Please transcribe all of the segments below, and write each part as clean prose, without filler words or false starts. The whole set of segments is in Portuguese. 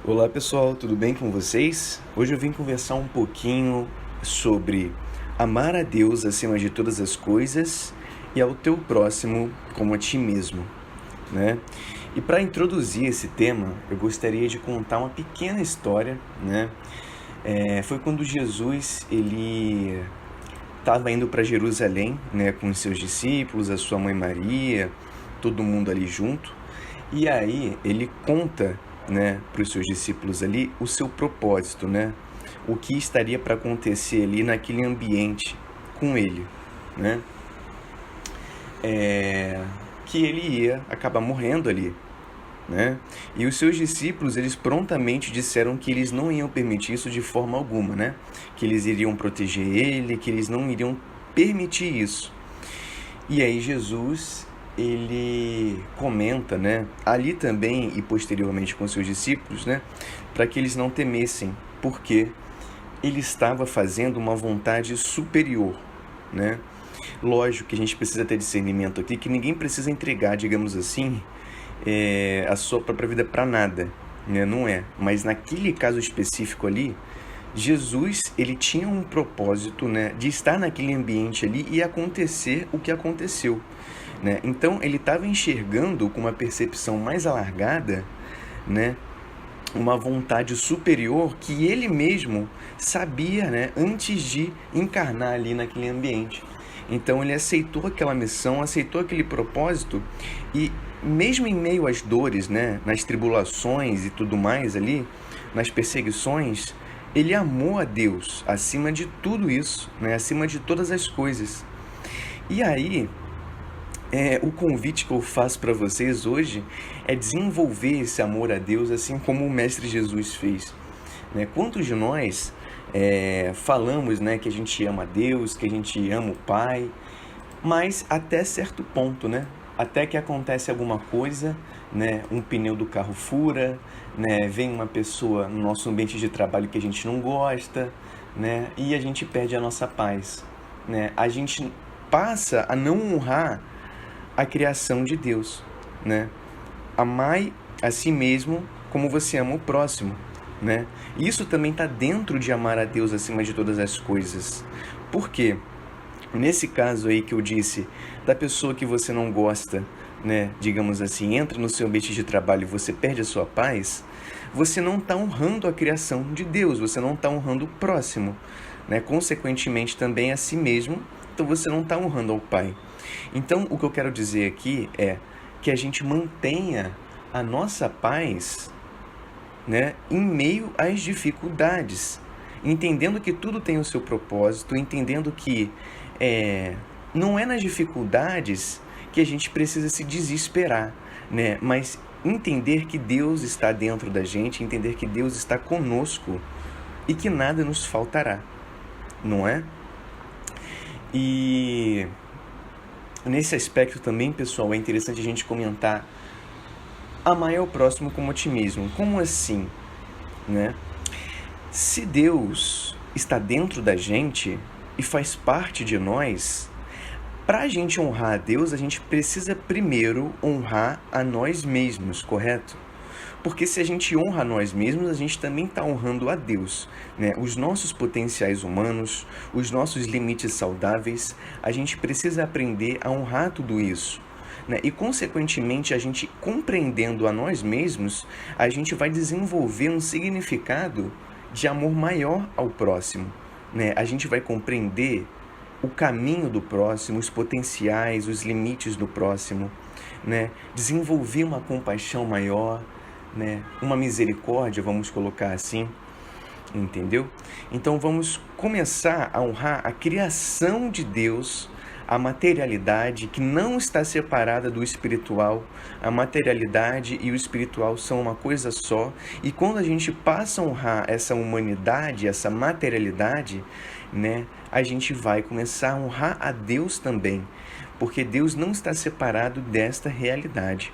Olá pessoal, tudo bem com vocês? Hoje eu vim conversar um pouquinho sobre amar a Deus acima de todas as coisas e ao teu próximo como a ti mesmo, né? E para introduzir esse tema, eu gostaria de contar uma pequena história, né? Foi quando Jesus ele estava indo para Jerusalém, né, com os seus discípulos, a sua mãe Maria, todo mundo ali junto. E aí ele conta, né, para os seus discípulos ali o seu propósito, né? O que estaria para acontecer ali naquele ambiente com ele, né? Que ele ia acabar morrendo ali, né? E os seus discípulos, eles prontamente disseram que eles não iam permitir isso de forma alguma, né? Que eles iriam proteger ele, que eles não iriam permitir isso. E aí Jesus, ele comenta, né, ali também e posteriormente com seus discípulos, né, para que eles não temessem, porque ele estava fazendo uma vontade superior, né? Lógico que a gente precisa ter discernimento aqui, que ninguém precisa entregar, digamos assim, a sua própria vida para nada, né? Não é. Mas naquele caso específico ali, Jesus, ele tinha um propósito, né, de estar naquele ambiente ali e acontecer o que aconteceu, né? Então, ele estava enxergando com uma percepção mais alargada, né, uma vontade superior que ele mesmo sabia, né, antes de encarnar ali naquele ambiente. Então ele aceitou aquela missão, aceitou aquele propósito e mesmo em meio às dores, né, nas tribulações e tudo mais ali, nas perseguições, ele amou a Deus acima de tudo isso, né, acima de todas as coisas. E aí, o convite que eu faço para vocês hoje é desenvolver esse amor a Deus, assim como o Mestre Jesus fez, né? Quantos de nós falamos, né, que a gente ama a Deus, que a gente ama o Pai, mas até certo ponto, né? Até que acontece alguma coisa, né? Um pneu do carro fura, né? Vem uma pessoa no nosso ambiente de trabalho que a gente não gosta, né? E a gente perde a nossa paz, né? A gente passa a não honrar a criação de Deus, né? Amai a si mesmo como você ama o próximo, né? Isso também está dentro de amar a Deus acima de todas as coisas. Por quê? Nesse caso aí que eu disse, da pessoa que você não gosta, né, digamos assim, entra no seu ambiente de trabalho e você perde a sua paz, você não está honrando a criação de Deus, você não está honrando o próximo, né? Consequentemente também a si mesmo, então você não está honrando ao Pai. Então, o que eu quero dizer aqui é que a gente mantenha a nossa paz, né, em meio às dificuldades, entendendo que tudo tem o seu propósito, entendendo que não é nas dificuldades que a gente precisa se desesperar, né, mas entender que Deus está dentro da gente, entender que Deus está conosco e que nada nos faltará, não é? E nesse aspecto também, pessoal, é interessante a gente comentar amar ao próximo como a ti mesmo. Como assim, né? Se Deus está dentro da gente e faz parte de nós, para a gente honrar a Deus, a gente precisa primeiro honrar a nós mesmos, correto? Porque se a gente honra a nós mesmos, a gente também está honrando a Deus, né? Os nossos potenciais humanos, os nossos limites saudáveis, a gente precisa aprender a honrar tudo isso, né? E, consequentemente, a gente compreendendo a nós mesmos, a gente vai desenvolver um significado de amor maior ao próximo, né? A gente vai compreender o caminho do próximo, os potenciais, os limites do próximo, né? Desenvolver uma compaixão maior, né? Uma misericórdia, vamos colocar assim, entendeu? Então vamos começar a honrar a criação de Deus, a materialidade que não está separada do espiritual. A materialidade e o espiritual são uma coisa só, e quando a gente passa a honrar essa humanidade, essa materialidade, né, a gente vai começar a honrar a Deus também, porque Deus não está separado desta realidade,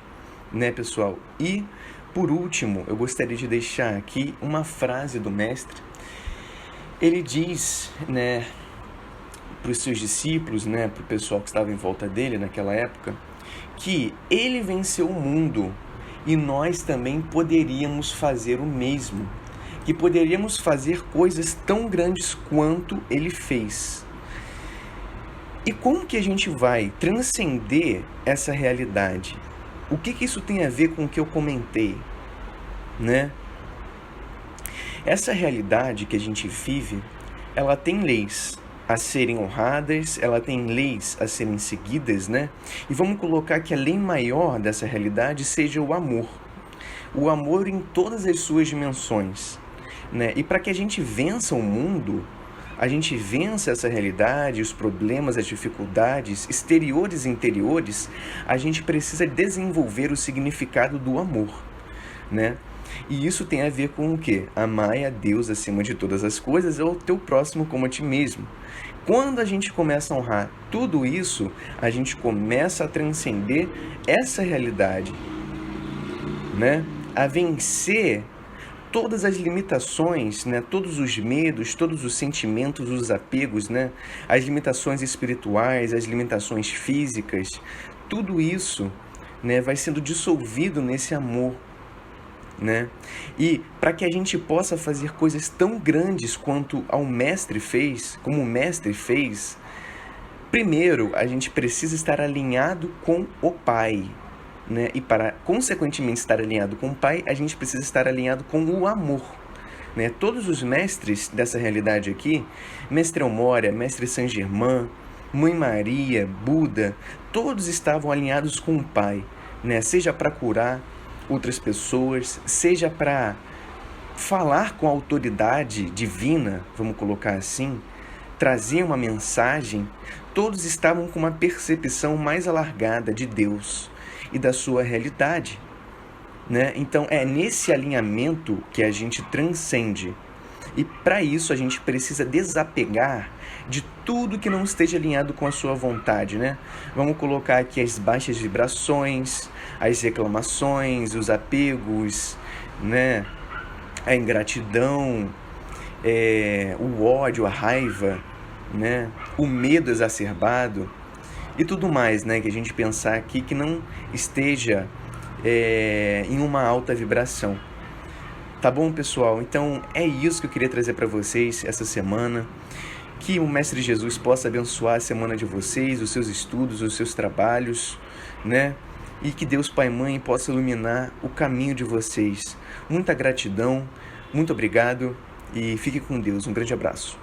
né, pessoal? E por último, eu gostaria de deixar aqui uma frase do mestre. Ele diz, né, para os seus discípulos, né, para o pessoal que estava em volta dele naquela época, que ele venceu o mundo e nós também poderíamos fazer o mesmo, que poderíamos fazer coisas tão grandes quanto ele fez. E como que a gente vai transcender essa realidade? O que isso tem a ver com o que eu comentei, né? Essa realidade que a gente vive, ela tem leis a serem honradas, ela tem leis a serem seguidas, né? E vamos colocar que a lei maior dessa realidade seja o amor. O amor em todas as suas dimensões, né? E para que a gente vença o mundo, a gente vença essa realidade, os problemas, as dificuldades exteriores e interiores, a gente precisa desenvolver o significado do amor, né? E isso tem a ver com o quê? Amar a Deus acima de todas as coisas e ao teu próximo como a ti mesmo. Quando a gente começa a honrar tudo isso, a gente começa a transcender essa realidade, né? A vencer todas as limitações, né? Todos os medos, todos os sentimentos, os apegos, né? As limitações espirituais, as limitações físicas, tudo isso, né? Vai sendo dissolvido nesse amor, né? E para que a gente possa fazer coisas tão grandes quanto ao mestre fez, como o mestre fez, primeiro a gente precisa estar alinhado com o Pai, né? E para consequentemente estar alinhado com o Pai, a gente precisa estar alinhado com o amor, né? Todos os mestres dessa realidade aqui, Mestre Elmória, Mestre Saint Germain, Mãe Maria, Buda, todos estavam alinhados com o Pai, né? Seja para curar outras pessoas, seja para falar com a autoridade divina, vamos colocar assim, trazer uma mensagem, todos estavam com uma percepção mais alargada de Deus e da sua realidade, né? Então é nesse alinhamento que a gente transcende. E para isso a gente precisa desapegar de tudo que não esteja alinhado com a sua vontade, né? Vamos colocar aqui as baixas vibrações, as reclamações, os apegos, né? A ingratidão, o ódio, a raiva, né? O medo exacerbado e tudo mais, né? Que a gente pensar aqui que não esteja em uma alta vibração. Tá bom, pessoal? Então é isso que eu queria trazer para vocês essa semana. Que o Mestre Jesus possa abençoar a semana de vocês, os seus estudos, os seus trabalhos, né? E que Deus Pai e Mãe possa iluminar o caminho de vocês. Muita gratidão, muito obrigado e fique com Deus. Um grande abraço.